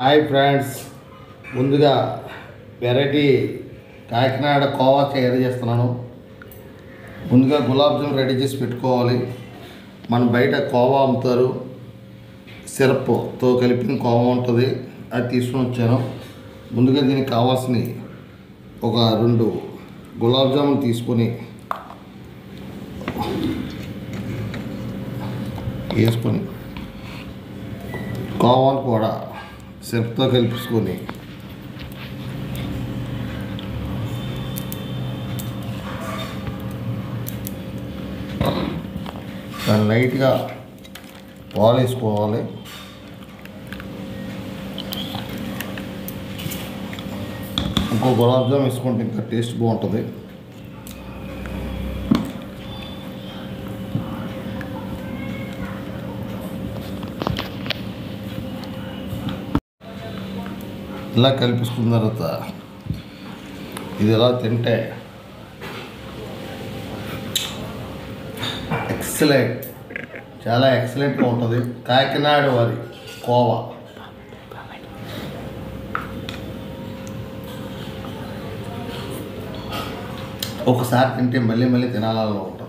Hi friends, ముందుగా variety Kakinada khoa తయారు చేస్తున్నాను. ముందుగా గులాబ్ జామ్ రెడీ చేసి పెట్టుకోవాలి. మనం బయట కోవా అమ్ముతారు, సిరప్తో కలిపిన కోవా ఉంటుంది, అది తీసుకొని వచ్చాను. ముందుగా దీనికి కావాల్సిన ఒక 2 గులాబ్ జాములు తీసుకొని వేసుకొని కోవాను కూడా సిరప్తో కలిపించుకొని దాన్ని లైట్గా పాలు వేసుకోవాలి. ఇంకో గులాబ్ జామ్ వేసుకుంటే ఇంకా టేస్ట్ బాగుంటుంది. ఇలా కలిపిస్తున్న తర్వాత ఇది ఎలా తింటే ఎక్సలెంట్, చాలా ఎక్సలెంట్గా ఉంటుంది. కాకినాడ వారి కోవా ఒకసారి తింటే మళ్ళీ మళ్ళీ తినాలని ఉంటుంది.